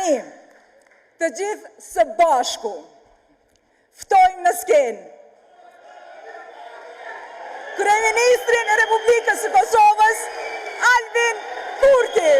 Tani, të gjithë së bashku, ftojmë në skenë Kryeministrin e Republikës së Kosovës, Albin Kurti.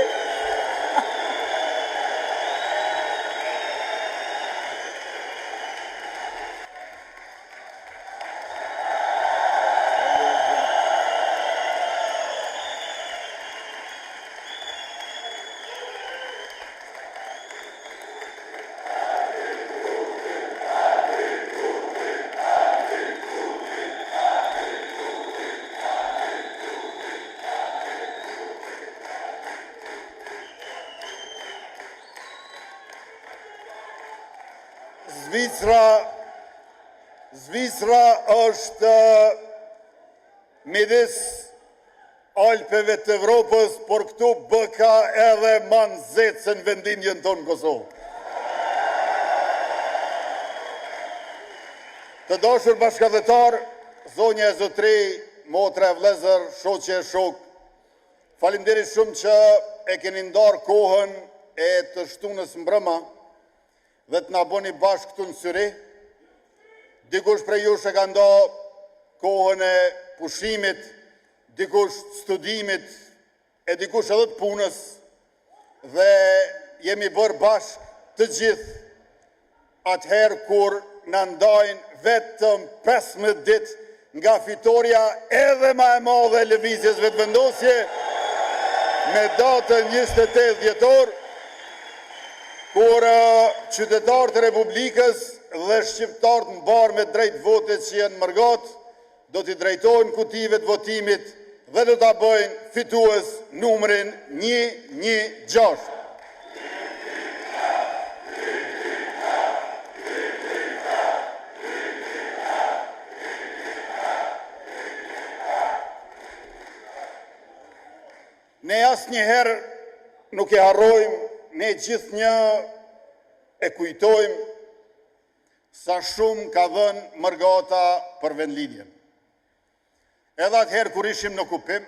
Zvicra është midis Alpeve të Evropës, por këtu bëka edhe manë zetë se në vendinjën tonë Kosovë. Të dashur bashkëdhetar, zonja e zotri, motra e vlezër, shoqe e shok, faleminderit shumë që e keni ndarë kohën e të shtunës mbrëma dhe të na bëni bashkë këtu në syri. Dikush prej jush e ka nda kohën e pushimit, dikush studimit, e dikush edhe të punës, dhe jemi bërë bashkë të gjithë atëherë kur në ndajnë vetëm 15 ditë nga fitoria edhe ma e madhe e lëvizjes vetëvendosje me datën 28 dhjetor, kur qytetarët e Republikës dhe shqiptarët në barë me drejt votet që janë mërgat, do t'i drejtojnë kutive të votimit dhe do t'a bëjnë fitues numrin 116. Ne asë njëherë nuk e harrojmë, ne gjithë një e kujtojmë sa shumë ka dhënë Mërgata për vendlidhjen. Edhe atëherë kur ishim në okupim,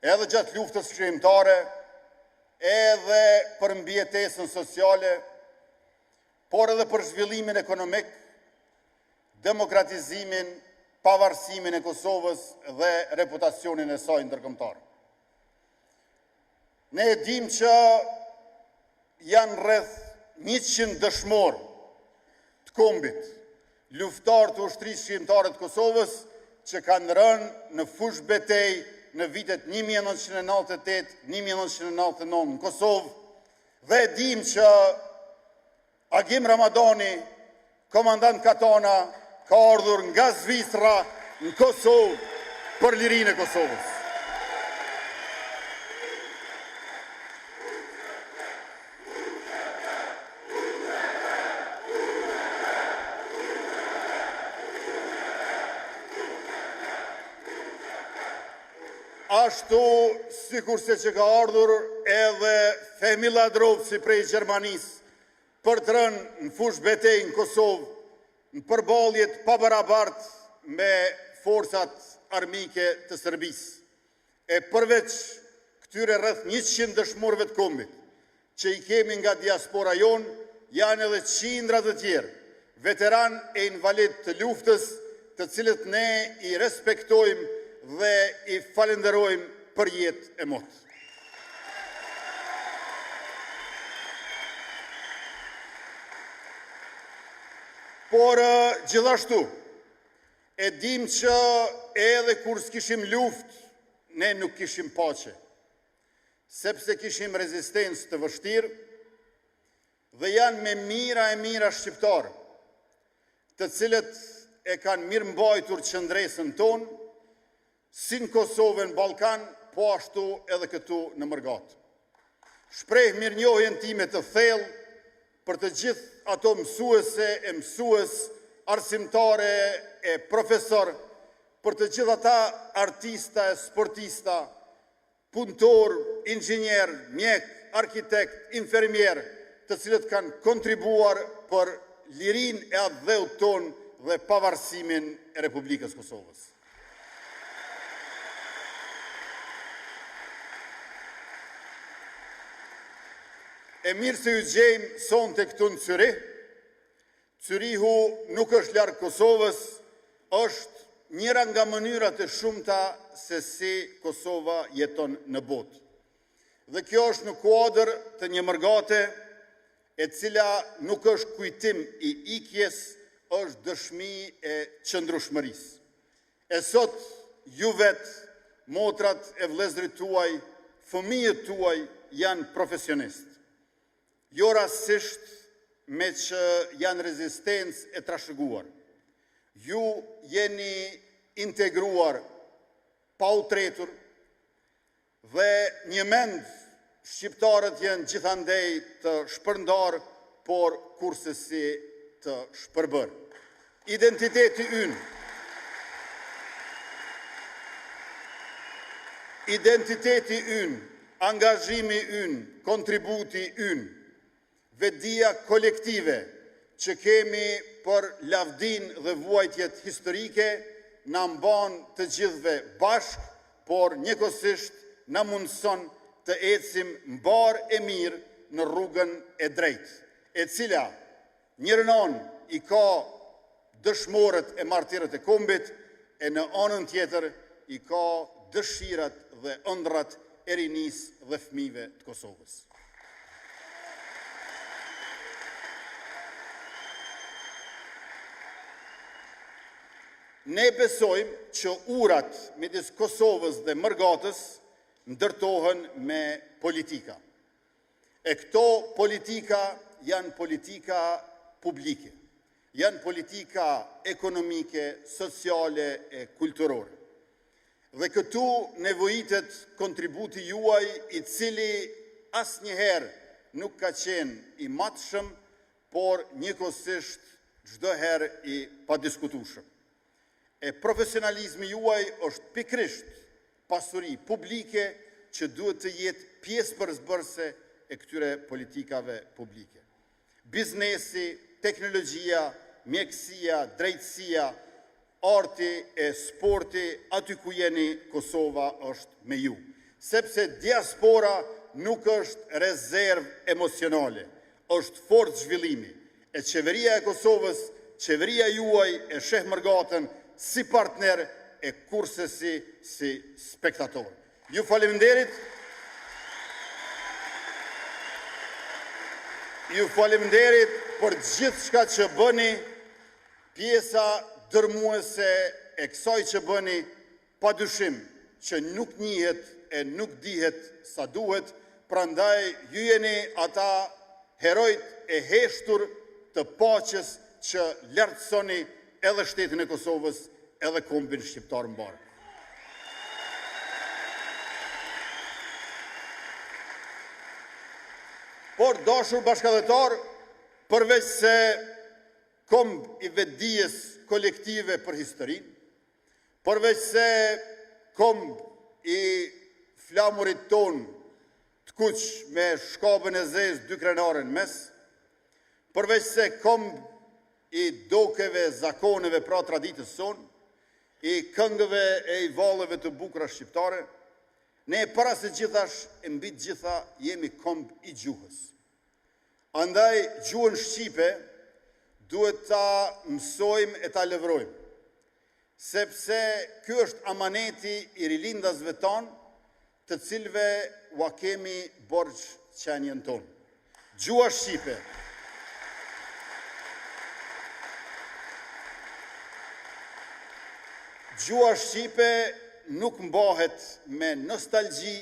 edhe gjatë luftës shkrimtare, edhe për mbijetesën sociale, por edhe për zhvillimin ekonomik, demokratizimin, pavarësimin e Kosovës dhe reputacionin e saj ndërkombëtar. Ne e dim që janë rreth 100 dëshmorë të kombit, luftarë të ushtrisë shqiptare të Kosovës, që kanë rënë në fush betej në vitet 1998-1999 në Kosovë, dhe e dim që Agim Ramadani, komandant Katana, ka ardhur nga Zvicra në Kosovë për lirinë e Kosovës. Ashtu, si kurse që ka ardhur edhe Fehmi Ladrovci prej Gjermanisë për të rënë në fush betej në Kosovë, në përballjet pabarabartë me forcat armike të Serbisë. E përveç këtyre rreth 100 dëshmorëve të kombit që i kemi nga diaspora jonë, janë edhe qindra të tjerë, veteran e invalid të luftës, të cilët ne i respektojmë dhe i falenderojmë për jetë e motë. Por gjithashtu, e dim që edhe kur s'kishim luft, ne nuk kishim paqe, sepse kishim rezistencë të vështirë dhe janë me mira e mira shqiptarë, të cilët e kanë mirë mbajtur qëndresën tonë, si në Kosovë në Balkan, po ashtu edhe këtu në Mërgat. Shpreh mirënjohjen time të thellë për të gjithë ato mësuese e mësues, arsimtare e profesor, për të gjithë ata artista e sportista, punëtor, inxhinier, mjek, arkitekt, infermier, të cilët kanë kontribuar për lirinë e atë dheut tonë dhe pavarësimin e Republikës Kosovës. E mirë se ju gjejmë sonte këtu në Cyri. Cyrihu nuk është larg Kosovës, është njëra nga mënyrat e shumta se si Kosova jeton në botë. Dhe kjo është në kuadër të një mërgate e cila nuk është kujtim i ikjes, është dëshmi e qëndrueshmërisë. E sot ju vetë, motrat e vëllezërit tuaj, fëmijët tuaj janë profesionistë. Jo rastësisht me që janë rezistencë e trashëguar. Ju jeni integruar, pa u tretur, dhe një mend shqiptarët janë gjithandej të shpërndar, por kurse të shpërbër. Identiteti ynë, angazhimi ynë, kontributi ynë, vetdia kolektive që kemi për lavdin dhe vuajtjet historike na mban të gjithve bashkë, por njëkohësisht na mundson të ecim mbar e mirë në rrugën e drejtë, e cila njërën anë i ka dëshmorët e martirët e kombit, e në anën tjetër i ka dëshirat dhe ëndrat e rinisë dhe fëmijëve të Kosovës. Ne besojmë që urat midis Kosovës dhe Mërgatës ndërtohen me politika. E këto politika janë politika publike, janë politika ekonomike, sociale e kulturore. Dhe këtu nevojitet kontributi juaj, i cili asnjëherë nuk ka qenë i matshëm, por njëkohësisht çdo herë i padiskutueshëm. E profesionalizmi juaj është pikrisht pasuri publike që duhet të jetë pjesë përzbërëse e këtyre politikave publike. Biznesi, teknologjia, mjekësia, drejtësia, arti e sporti, aty ku jeni, Kosova është me ju. Sepse diaspora nuk është rezervë emocionale, është forcë zhvillimi. E qeveria e Kosovës, qeveria juaj e sheh Mërgatën si partner e kurse si spektator. Ju faleminderit. Ju faleminderit për gjithë shka që bëni, pjesa dërmuese e kësaj që bëni, pa dyshim që nuk njihet e nuk dihet sa duhet, prandaj ju jeni ata herojt e heshtur të paqes që lartësoni edhe shtetin e Kosovës, edhe kombin shqiptar mbar. Por, dashur bashkëdhetar, përveç se komb i vetdijes kolektive për historinë, përveç se komb i flamurit ton të kuq me shkabën e zezë 2 krenare në mes, përveç se komb i dokeve, zakoneve pra traditës sonë, i këngëve e i vallëve të bukura shqiptare, ne para se gjithash e mbi të gjitha jemi komb i gjuhës. Andaj gjuhën shqipe duhet ta mësojmë e ta levrojmë, sepse ky është amaneti i rilindasve tonë, të cilve ua kemi borxh qenjen tonë. Gjuha shqipe Gjuha shqipe nuk mbahet me nostalgji,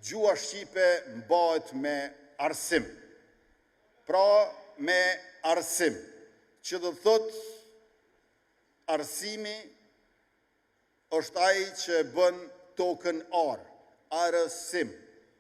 gjuha shqipe mbahet me arsim. Pra me arsim, që do thot arsimi është ai që bën tokën arsim.